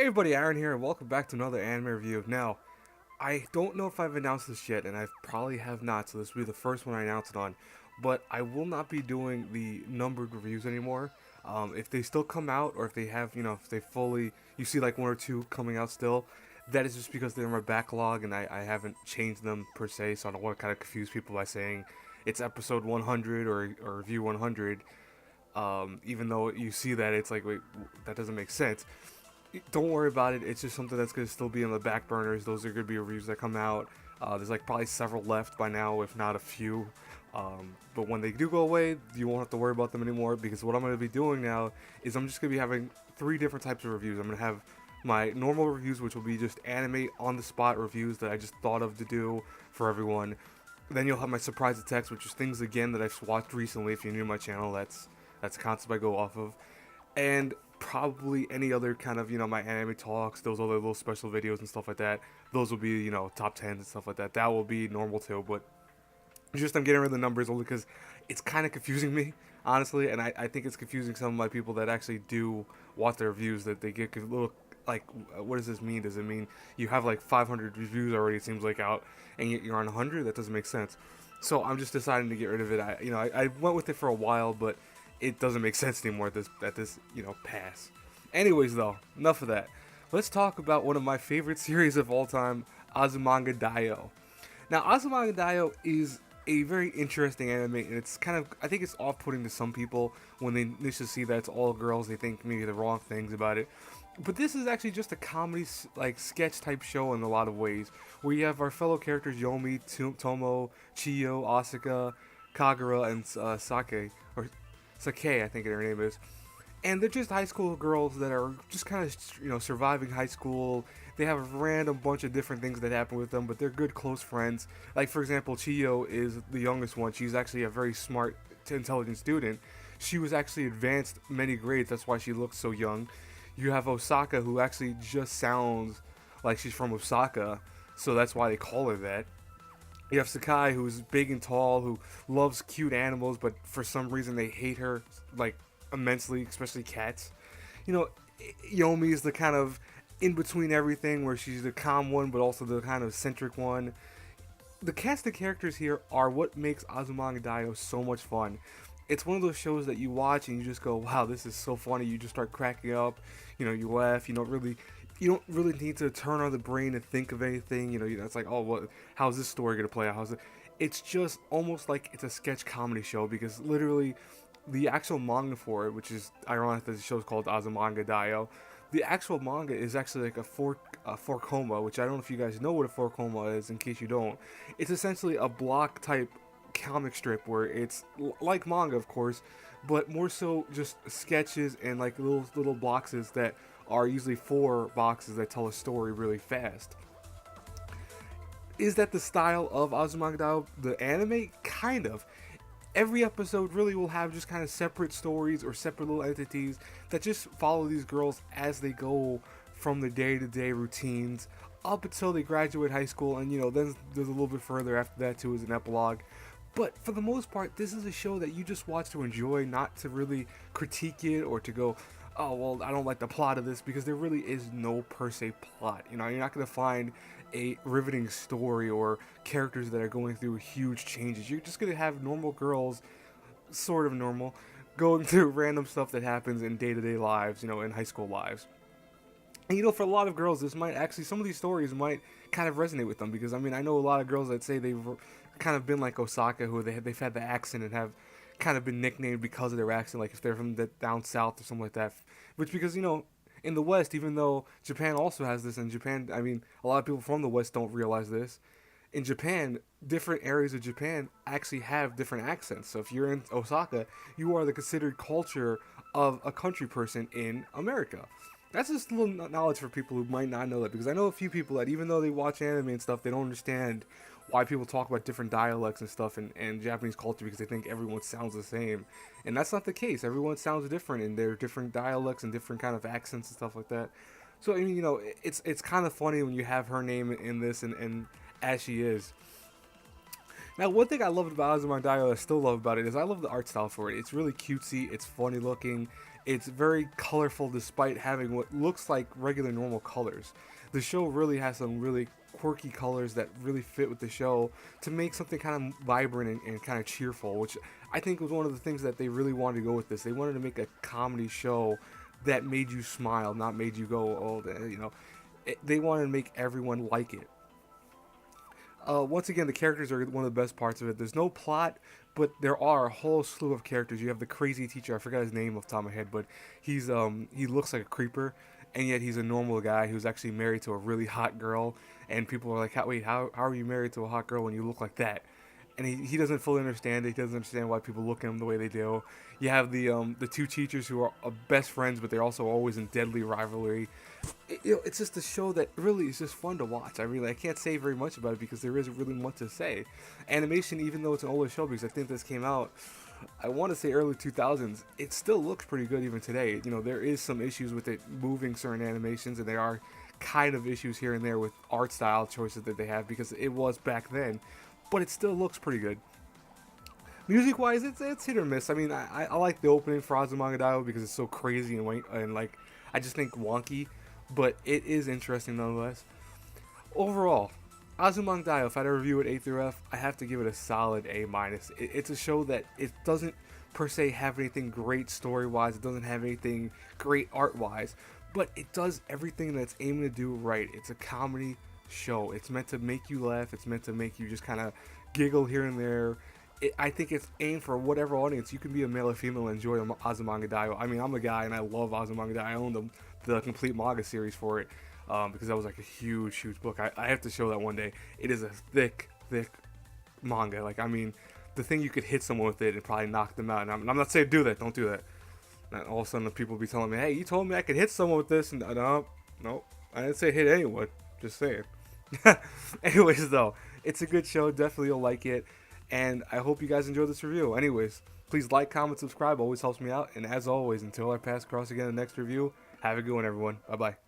Hey everybody, Aaron here, and welcome back to another anime review. Now, I don't know if I've announced this yet, and I probably have not, so this will be the first one I announce it on. But I will not be doing the numbered reviews anymore. If they still come out, or if they have, if they fully, you see like one or two coming out still, that is just because they're in my backlog, and I haven't changed them per se, so I don't want to kind of confuse people by saying it's episode 100 or review 100. Even though you see that, it's like, wait, that doesn't make sense. Don't worry about it. It's just something that's going to still be on the back burners. Those are going to be reviews that come out. There's like probably several left by now, if not a few. But when they do go away, you won't have to worry about them anymore, because what I'm going to be doing now is I'm just going to be having three different types of reviews. I'm going to have my normal reviews, which will be just anime on the spot reviews that I just thought of to do for everyone. Then you'll have my surprise text, which is things again that I've watched recently. If you're new to my channel, that's the concept I go off of. And probably any other kind of, my anime talks, those other little special videos and stuff like that. Those will be, top 10s and stuff like that. That will be normal too, but just I'm getting rid of the numbers only because it's kind of confusing me, honestly, and I think it's confusing some of my people that actually do watch their reviews, that they get a little, like, what does this mean? Does it mean you have like 500 reviews already, it seems like, out, and yet you're on 100? That doesn't make sense. So I'm just deciding to get rid of it. I went with it for a while, but it doesn't make sense anymore at this pass. Anyways, though, enough of that. Let's talk about one of my favorite series of all time, Azumanga Daioh. Now, Azumanga Daioh is a very interesting anime, and it's kind of, I think it's off-putting to some people when they initially see that it's all girls. They think maybe the wrong things about it. But this is actually just a comedy, like, sketch type show in a lot of ways, where you have our fellow characters Yomi, Tomo, Chiyo, Osaka, Kagura, and Sake, I think her name is. And they're just high school girls that are just kind of, surviving high school. They have a random bunch of different things that happen with them, but they're good, close friends. Like, for example, Chiyo is the youngest one. She's actually a very smart, intelligent student. She was actually advanced many grades. That's why she looks so young. You have Osaka, who actually just sounds like she's from Osaka, so that's why they call her that. You have Sakai, who's big and tall, who loves cute animals, but for some reason they hate her, like, immensely, especially cats. Yomi is the kind of in-between everything, where she's the calm one, but also the kind of centric one. The cast of characters here are what makes Azumanga Daioh so much fun. It's one of those shows that you watch and you just go, wow, this is so funny. You just start cracking up, you laugh, you don't really need to turn on the brain and think of anything. It's like, oh, how's this story gonna play out? It's just almost like it's a sketch comedy show, because literally the actual manga for it, which is ironic that the show is called Azumanga Daioh, the actual manga is actually like a four Koma, which I don't know if you guys know what a four Koma is. In case you don't, it's essentially a block type comic strip where it's like manga, of course, but more so just sketches and like little boxes that are usually 4 boxes that tell a story really fast. Is that the style of Azumanga Daioh, the anime? Kind of. Every episode really will have just kind of separate stories or separate little entities that just follow these girls as they go from their day-to-day routines up until they graduate high school, and then there's a little bit further after that too as an epilogue. But for the most part, this is a show that you just watch to enjoy, not to really critique it or to go, oh, well, I don't like the plot of this, because there really is no per se plot. You're not going to find a riveting story or characters that are going through huge changes. You're just going to have normal girls, sort of normal, going through random stuff that happens in day-to-day lives, in high school lives. And for a lot of girls, this might actually, some of these stories might kind of resonate with them, because I know a lot of girls that say they've kind of been like Osaka, who they've had the accent and have kind of been nicknamed because of their accent, like if they're from down south or something like that. Which, because in the West, even though Japan also has this, in Japan, a lot of people from the West don't realize this. In Japan, different areas of Japan actually have different accents. So if you're in Osaka, you are the considered culture of a country person in America. That's just a little knowledge for people who might not know that, because I know a few people that, even though they watch anime and stuff, they don't understand why people talk about different dialects and stuff in Japanese culture, because they think everyone sounds the same. And that's not the case. Everyone sounds different in their different dialects and different kind of accents and stuff like that. So, it's kind of funny when you have her name in this, and as she is. Now, one thing I loved about Azumanga Daioh, I still love about it, is I love the art style for it. It's really cutesy, it's funny looking, it's very colorful despite having what looks like regular normal colors. The show really has some really quirky colors that really fit with the show to make something kind of vibrant and kind of cheerful, which I think was one of the things that they really wanted to go with this. They wanted to make a comedy show that made you smile, not made you go, oh, you know. They wanted to make everyone like it. Once again, the characters are one of the best parts of it. There's no plot, but there are a whole slew of characters. You have the crazy teacher. I forgot his name off the top of my head, but he looks like a creeper, and yet he's a normal guy who's actually married to a really hot girl. And people are like, wait, how are you married to a hot girl when you look like that? And he doesn't fully understand it. He doesn't understand why people look at him the way they do. You have the two teachers who are best friends, but they're also always in deadly rivalry. It's just a show that really is just fun to watch. I can't say very much about it because there isn't really much to say. Animation, even though it's an older show, because I think this came out, I want to say early 2000s, it still looks pretty good even today. You know, there is some issues with it moving certain animations, and there are kind of issues here and there with art style choices that they have because it was back then, but it still looks pretty good. Music wise, it's hit or miss. I mean, I like the opening for Azumanga Daioh because it's so crazy and like I just think wonky, but it is interesting nonetheless. Overall, Azumanga Daioh, if I had to review it A through F, I have to give it a solid A minus. It's a show that it doesn't per se have anything great story wise. It doesn't have anything great art wise, but it does everything that's aiming to do right. It's a comedy show. It's meant to make you laugh. It's meant to make you just kind of giggle here and there. I think it's aimed for whatever audience. You can be a male or female and enjoy Azumanga Daioh. I mean, I'm a guy and I love Azumanga Daioh. I own the complete manga series for it because that was like a huge, huge book. I have to show that one day. It is a thick, thick manga. Like, I mean, the thing you could hit someone with it and probably knock them out. And I'm not saying do that. Don't do that. And all of a sudden, the people be telling me, hey, you told me I could hit someone with this. And no, I didn't say hit anyone. Just saying. Anyways, though, it's a good show. Definitely you'll like it. And I hope you guys enjoyed this review. Anyways, please like, comment, subscribe. Always helps me out. And as always, until I pass across again in the next review, have a good one, everyone. Bye-bye.